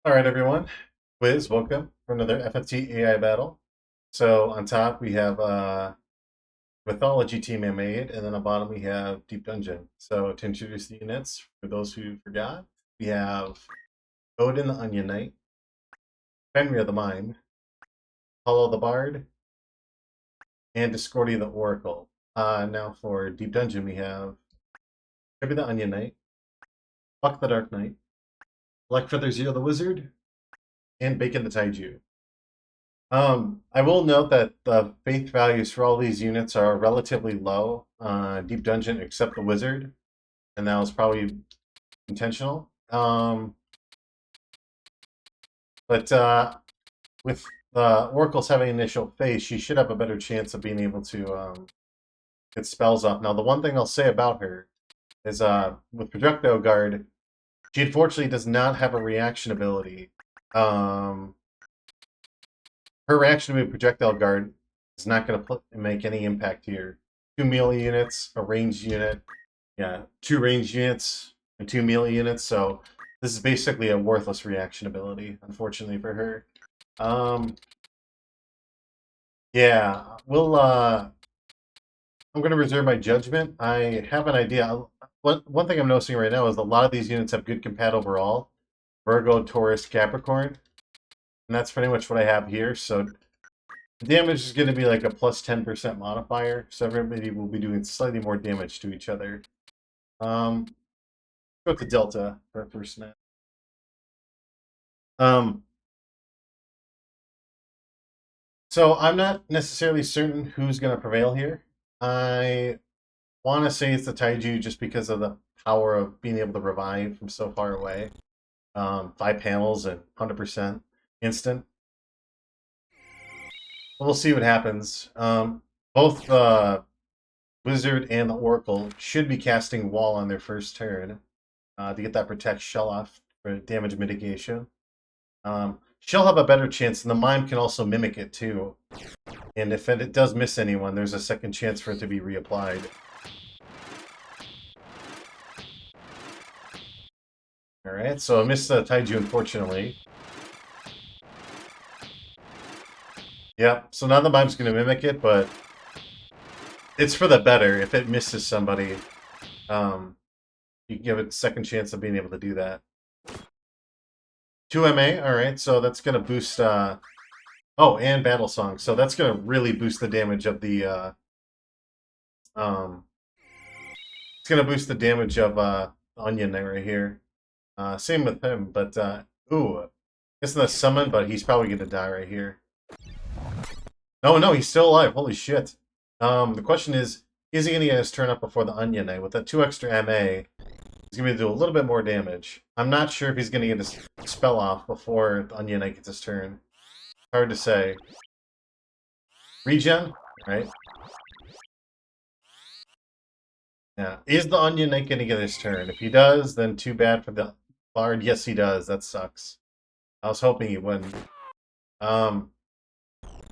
Alright everyone, Wiz, welcome for another FFT AI battle. So on top we have Mythology team I made, and then on bottom we have Deep Dungeon. So to introduce the units, for those who forgot, we have Odin the Onion Knight, Fenrir the Mime, Hollow the Bard, and Discordia the Oracle. Now for Deep Dungeon we have Shiva the Onion Knight, Buck the Dark Knight, Black Feather Zero the Wizard, and Bacon the Taiju. I will note that the faith values for all these units are relatively low. Deep Dungeon, except the Wizard, and that was probably intentional. But with the Oracle's having initial phase, she should have a better chance of being able to get spells off. Now, the one thing I'll say about her is with Projectile Guard, she unfortunately does not have a reaction ability. Her reaction to Projectile Guard is not going to make any impact here. 2 melee units, a ranged unit, yeah, 2 ranged units, and 2 melee units, so this is basically a worthless reaction ability, unfortunately for her. Yeah, we'll, I'm going to reserve my judgment. I have an idea. One thing I'm noticing right now is a lot of these units have good compat overall. Virgo, Taurus, Capricorn. And that's pretty much what I have here. So the damage is going to be like a plus 10% modifier. So everybody will be doing slightly more damage to each other. Go to Delta for first net. So I'm not necessarily certain who's going to prevail here. I want to say it's the Taiju just because of the power of being able to revive from so far away. 5 panels and 100% instant. We'll see what happens. Both the Wizard and the Oracle should be casting Wall on their first turn to get that Protect Shell off for damage mitigation. She'll have a better chance, and the Mime can also mimic it too. And if it does miss anyone, there's a second chance for it to be reapplied. Alright, so I missed the Taiju, unfortunately. Yep, so now the Mime's going to mimic it, but it's for the better. If it misses somebody, you give it a second chance of being able to do that. 2 MA, alright, so that's going to boost... oh, and Battle Song, so that's going to really boost the damage of the... it's going to boost the damage of Onion Knight right here. Same with him, but... ooh, isn't that summon, but he's probably going to die right here. No, he's still alive. Holy shit. The question is he going to get his turn up before the Onion Knight? With that 2 extra MA, he's going to do a little bit more damage. I'm not sure if he's going to get his spell off before the Onion Knight gets his turn. Hard to say. Regen, right? Yeah. Is the Onion Knight going to get his turn? If he does, then too bad for the Bard. Yes, he does. That sucks. I was hoping he wouldn't.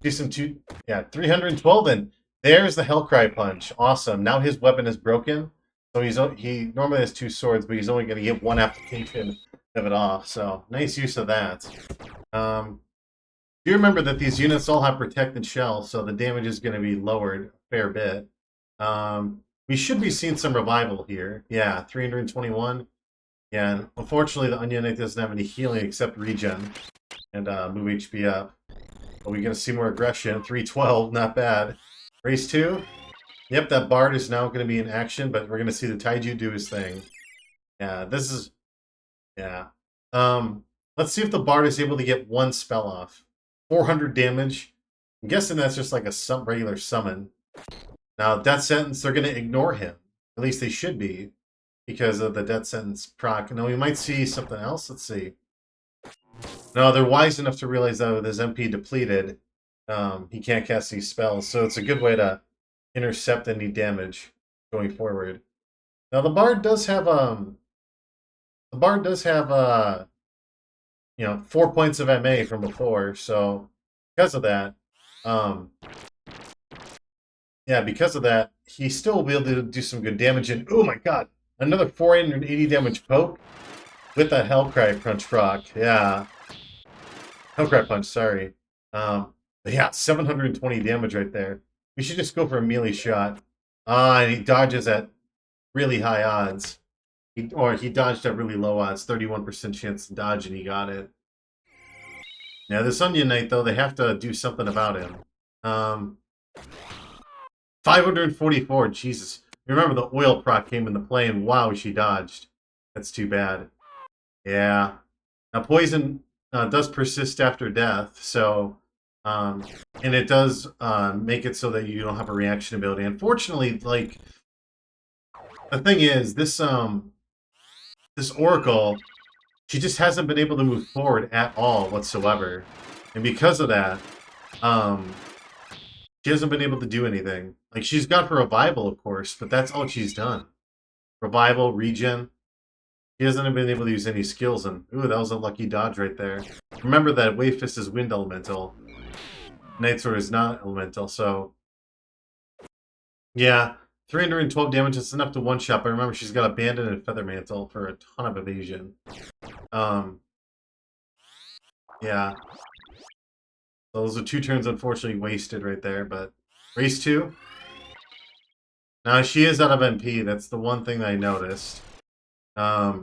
Decent 312, and there's the Hellcry Punch. Awesome. Now his weapon is broken, so he normally has 2 swords, but he's only going to get 1 application of it off. So nice use of that. Do remember that these units all have protected shell, so the damage is going to be lowered a fair bit. We should be seeing some revival here. Yeah, 321. Yeah, unfortunately the Onion Knight doesn't have any healing except regen and move HP up. Are we going to see more aggression? 312, not bad. Race 2. Yep, that Bard is now going to be in action, but we're going to see the Taiju do his thing. Yeah, this is... Yeah. Let's see if the Bard is able to get 1 spell off. 400 damage. I'm guessing that's just like a regular summon. Now, Death Sentence, they're going to ignore him. At least they should be, because of the Death Sentence proc. Now, we might see something else. Let's see. No, they're wise enough to realize that with his MP depleted, he can't cast these spells. So it's a good way to intercept any damage going forward. Now the Bard does have 4 points of MA from before. So because of that, because of that, he still will be able to do some good damage. And oh my god, another 480 damage poke with that Hellcry Punch proc. Yeah. Oh, crap punch, sorry. But yeah, 720 damage right there. We should just go for a melee shot. And he dodges at really high odds. Or he dodged at really low odds, 31% chance to dodge, and he got it. Now, this Onion Knight, though, they have to do something about him. 544, Jesus. Remember, the oil proc came into play, and wow, she dodged. That's too bad. Yeah. Now, poison does persist after death, so... and it does make it so that you don't have a reaction ability. Unfortunately, like... The thing is, this Oracle, she just hasn't been able to move forward at all whatsoever. And because of that, she hasn't been able to do anything. Like, she's got her revival, of course, but that's all she's done. Revival, regen. She hasn't been able to use any skills, and ooh, that was a lucky dodge right there. Remember that Wave Fist is wind elemental. Night Sword is not elemental, so... Yeah, 312 damage is enough to one-shot, but remember she's got Abandon and Feather Mantle for a ton of evasion. Yeah. So those are 2 turns unfortunately wasted right there, but... Race 2? Now, she is out of MP, that's the one thing that I noticed. Yeah,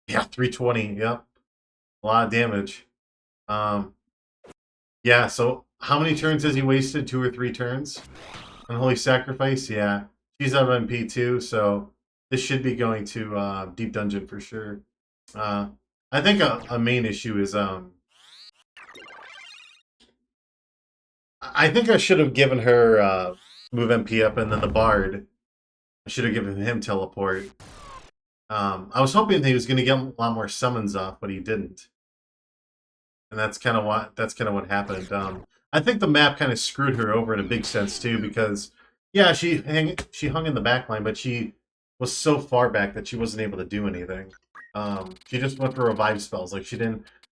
320, yep. A lot of damage. Yeah, so how many turns has he wasted? 2 or 3 turns? Unholy Sacrifice, yeah. She's out of MP too, so this should be going to Deep Dungeon for sure. I think a main issue is I think I should have given her move MP up, and then the Bard, I should have given him teleport. I was hoping that he was going to get a lot more summons off, but he didn't. And that's kind of what happened. I think the map kind of screwed her over in a big sense too, because yeah, she hung in the back line, but she was so far back that she wasn't able to do anything. She just went for revive spells. Like she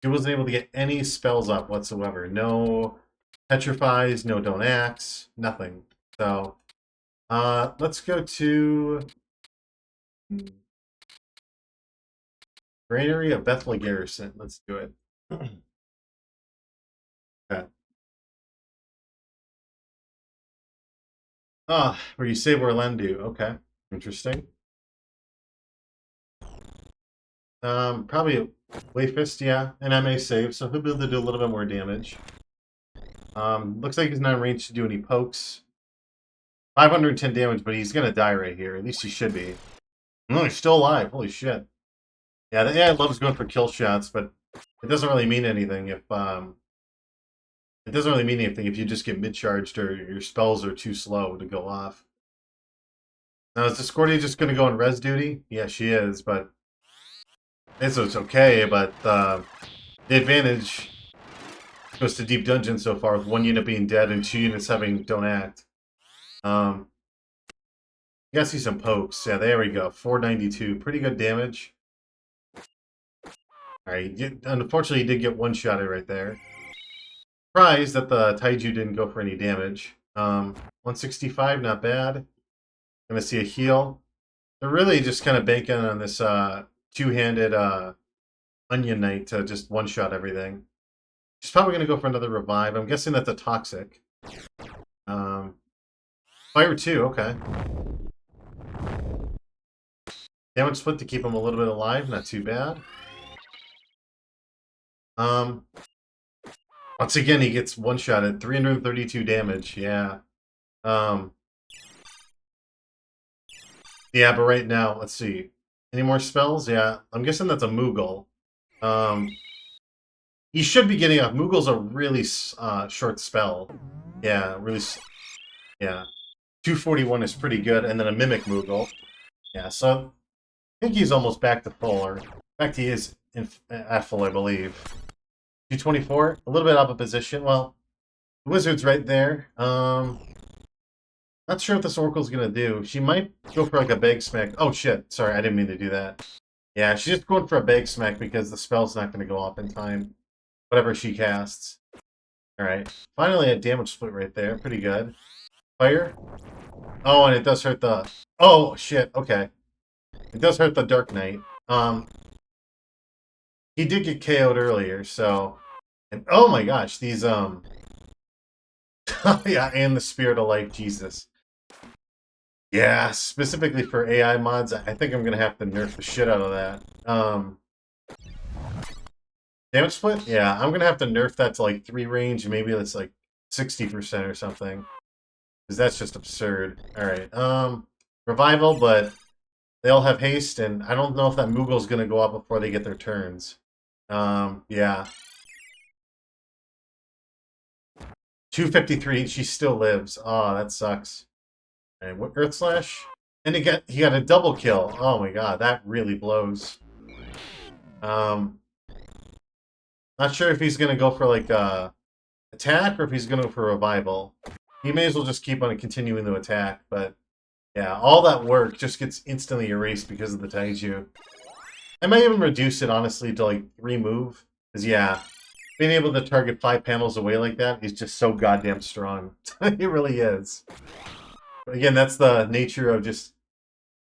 wasn't able to get any spells up whatsoever. No petrifies, no don't axe, nothing. So let's go to Granary of Bethel Garrison. Let's do it. Okay. Ah, where you save Orlandu. Okay, interesting. Probably Wave Fist, yeah, and MA save, so he'll be able to do a little bit more damage. Looks like he's not in range to do any pokes. 510 damage, but he's gonna die right here. At least he should be. No, he's still alive. Holy shit. Yeah, the AI loves going for kill shots, but it doesn't really mean anything if you just get mid-charged or your spells are too slow to go off. Now, is Discordia just going to go on res duty? Yeah, she is, but it's okay, but the advantage goes to Deep Dungeon so far, with 1 unit being dead and 2 units having don't act. You gotta see some pokes. Yeah, there we go. 492. Pretty good damage. Alright, unfortunately, he did get one-shotted right there. Surprised that the Taiju didn't go for any damage. 165, not bad. Gonna see a heal. They're really just kind of banking on this two-handed Onion Knight to just one-shot everything. She's probably gonna go for another revive. I'm guessing that's a toxic. Fire 2, okay. Damage split to keep him a little bit alive, not too bad. Once again, he gets one-shot at 332 damage, yeah. Yeah, but right now, let's see. Any more spells? Yeah, I'm guessing that's a Moogle. He should be getting off. Moogle's a really short spell. Yeah, really. Yeah. 241 is pretty good, and then a Mimic Moogle. Yeah, so I think he's almost back to full, or in fact, he is at full, I believe. 224, a little bit out of position. Well, the Wizard's right there. Not sure what this Oracle's gonna do. She might go for like a Bag Smack. Oh shit, sorry, I didn't mean to do that. Yeah, she's just going for a Bag Smack because the spell's not gonna go off in time. Whatever she casts. Alright, finally a damage split right there. Pretty good. Fire. Oh, and it does hurt the... Oh, shit, okay. It does hurt the Dark Knight. He did get KO'd earlier, so... And, oh my gosh, these, yeah, and the Spirit of Life, Jesus. Yeah, specifically for AI mods, I think I'm gonna have to nerf the shit out of that. Damage split? Yeah, I'm gonna have to nerf that to like 3 range, maybe that's like 60% or something. Because that's just absurd. Alright, Revival, but they all have haste, and I don't know if that Moogle's gonna go up before they get their turns. Yeah. 253, she still lives. Oh, that sucks. Alright, what Earth Slash? And he got a double kill. Oh my god, that really blows. Not sure if he's gonna go for like attack or if he's gonna go for revival. He may as well just keep on continuing to attack, but yeah, all that work just gets instantly erased because of the Taiju. I might even reduce it honestly to like 3 move. Because yeah, being able to target 5 panels away like that is just so goddamn strong. It really is. But again, that's the nature of just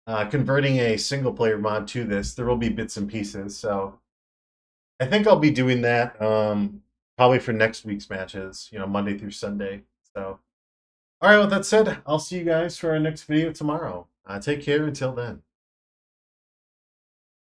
converting a single player mod to this. There will be bits and pieces, so I think I'll be doing that probably for next week's matches, you know, Monday through Sunday. So, all right, with that said, I'll see you guys for our next video tomorrow. Take care until then.